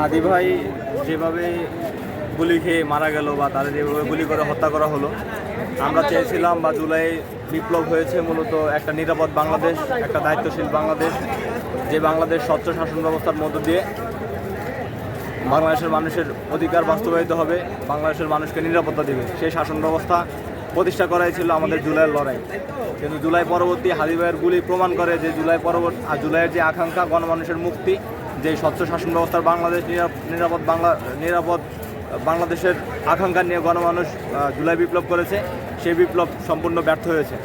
আদি ভাই যেভাবে গুলি খেয়ে মারা গেল বা তাদের যেভাবে গুলি করে হত্যা করা হলো, আমরা চেয়েছিলাম বা জুলাই বিপ্লব হয়েছে মূলত একটা নিরাপদ বাংলাদেশ, একটা দায়িত্বশীল বাংলাদেশ, যে বাংলাদেশ স্বচ্ছ শাসন ব্যবস্থার মধ্য দিয়ে বাংলাদেশের মানুষের অধিকার বাস্তবায়িত হবে, বাংলাদেশের মানুষকে নিরাপত্তা দেবে, সেই শাসন ব্যবস্থা প্রতিষ্ঠা করাই ছিল আমাদের জুলাইয়ের লড়াই। কিন্তু জুলাই পরবর্তী হাদি ভাইয়ের গুলি প্রমাণ করে যে জুলাইয়ের যে আকাঙ্ক্ষা গণমানুষের মুক্তি, যে স্বচ্ছ শাসন ব্যবস্থার বাংলাদেশ, নিরাপদ বাংলাদেশের আকাঙ্ক্ষা নিয়ে গণমানুষ জুলাই বিপ্লব করেছে, সেই বিপ্লব সম্পূর্ণ ব্যর্থ হয়েছে।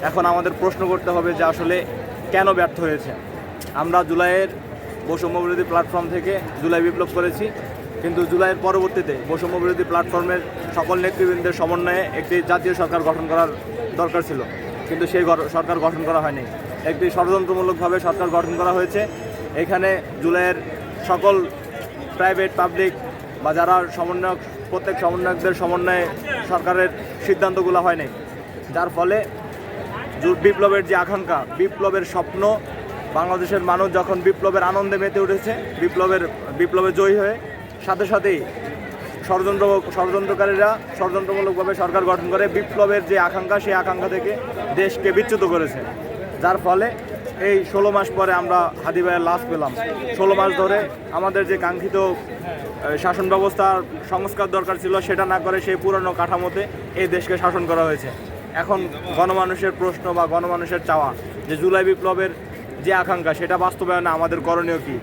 এখন আমাদের প্রশ্ন করতে হবে যে আসলে কেন ব্যর্থ হয়েছে। আমরা জুলাইয়ের বৈষম্যবিরোধী প্ল্যাটফর্ম থেকে জুলাই বিপ্লব করেছি, কিন্তু জুলাইয়ের পরবর্তীতে বৈষম্যবিরোধী প্ল্যাটফর্মের সকল নেতৃবৃন্দের সমন্বয়ে একটি জাতীয় সরকার গঠন করার দরকার ছিল, কিন্তু সেই সরকার গঠন করা হয়নি। একটি ষড়যন্ত্রমূলকভাবে সরকার গঠন করা হয়েছে। এখানে জুলাইয়ের সকল প্রাইভেট পাবলিক বা যারা সমন্বয়ক, প্রত্যেক সমন্বয়কদের সমন্বয়ে সরকারের সিদ্ধান্তগুলো হয়নি, যার ফলে বিপ্লবের যে আকাঙ্ক্ষা, বিপ্লবের স্বপ্ন, বাংলাদেশের মানুষ যখন বিপ্লবের আনন্দে মেতে উঠেছে, বিপ্লবে জয়ী হয়ে সাথে সাথেই ষড়যন্ত্রকারীরা ষড়যন্ত্রমূলকভাবে সরকার গঠন করে বিপ্লবের যে আকাঙ্ক্ষা, সেই আকাঙ্ক্ষা থেকে দেশকে বিচ্যুত করেছে। যার ফলে এই 16 মাস পরে আমরা হাদি ভাইয়ের লাশ পেলাম। 16 মাস ধরে আমাদের যে কাঙ্ক্ষিত শাসন ব্যবস্থার সংস্কার দরকার ছিল, সেটা না করে সেই পুরনো কাঠামোতে এই দেশকে শাসন করা হয়েছে। এখন গণমানুষের প্রশ্ন বা গণমানুষের চাওয়া যে জুলাই বিপ্লবের যে আকাঙ্ক্ষা, সেটা বাস্তবায়নে আমাদের করণীয় কী।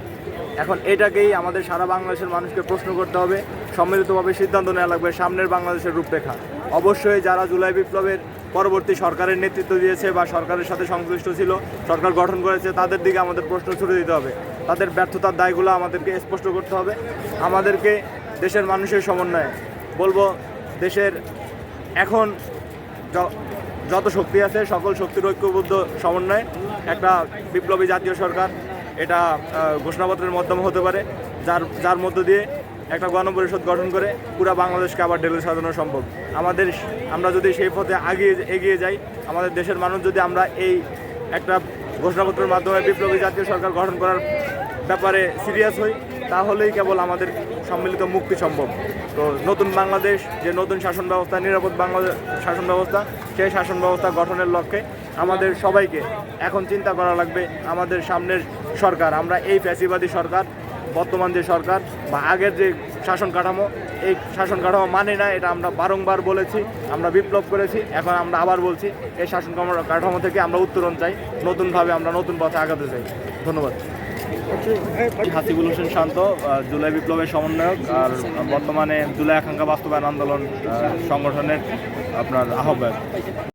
এখন এটাকেই আমাদের সারা বাংলাদেশের মানুষকে প্রশ্ন করতে হবে, সম্মিলিতভাবে সিদ্ধান্ত নেওয়া লাগবে সামনের বাংলাদেশের রূপরেখা। অবশ্যই যারা জুলাই বিপ্লবের পরবর্তী সরকারের নেতৃত্ব দিয়েছে বা সরকারের সাথে সংশ্লিষ্ট ছিল, সরকার গঠন করেছে, তাদের দিকে আমাদের প্রশ্ন ছুড়ে দিতে হবে। তাদের ব্যর্থতার দায়গুলো আমাদেরকে স্পষ্ট করতে হবে। আমাদেরকে দেশের মানুষের সমন্বয়ে বলবো, দেশের এখন যত শক্তি আছে সকল শক্তির ঐক্যবদ্ধ সমন্বয়ে একটা বিপ্লবী জাতীয় সরকার, এটা ঘোষণাপত্রের মাধ্যমে হতে পারে, যার মধ্য দিয়ে একটা গণপরিষদ গঠন করে পুরো বাংলাদেশকে আবার ঢেলে সাজানো সম্ভব। আমরা যদি সেই পথে এগিয়ে যাই, আমাদের দেশের মানুষ যদি আমরা এই একটা ঘোষণাপত্রের মাধ্যমে বিপ্লবী জাতীয় সরকার গঠন করার ব্যাপারে সিরিয়াস হই, তাহলেই কেবল আমাদের সম্মিলিত মুক্তি সম্ভব। তো নতুন বাংলাদেশ, যে নতুন শাসন ব্যবস্থা, নিরাপদ বাংলাদেশ শাসন ব্যবস্থা, সেই শাসন ব্যবস্থা গঠনের লক্ষ্যে আমাদের সবাইকে এখন চিন্তা করা লাগবে আমাদের সামনের সরকার। আমরা এই ফ্যাসিবাদী সরকার, বর্তমান যে সরকার বা আগের যে শাসন কাঠামো, এই শাসন কাঠামো মানে না, এটা আমরা বারংবার বলেছি, আমরা বিপ্লব করেছি, এখন আমরা আবার বলছি, এই শাসন কাঠামো থেকে আমরা উত্তরণ চাই, নতুনভাবে আমরা নতুন পথে আগাতে চাই। ধন্যবাদ। হাসিবুল হোসেন শান্ত, জুলাই বিপ্লবের সমন্বয়ক, আর বর্তমানে জুলাই আকাঙ্ক্ষা বাস্তবায়ন আন্দোলন সংগঠনের আপনার আহ্বায়ক।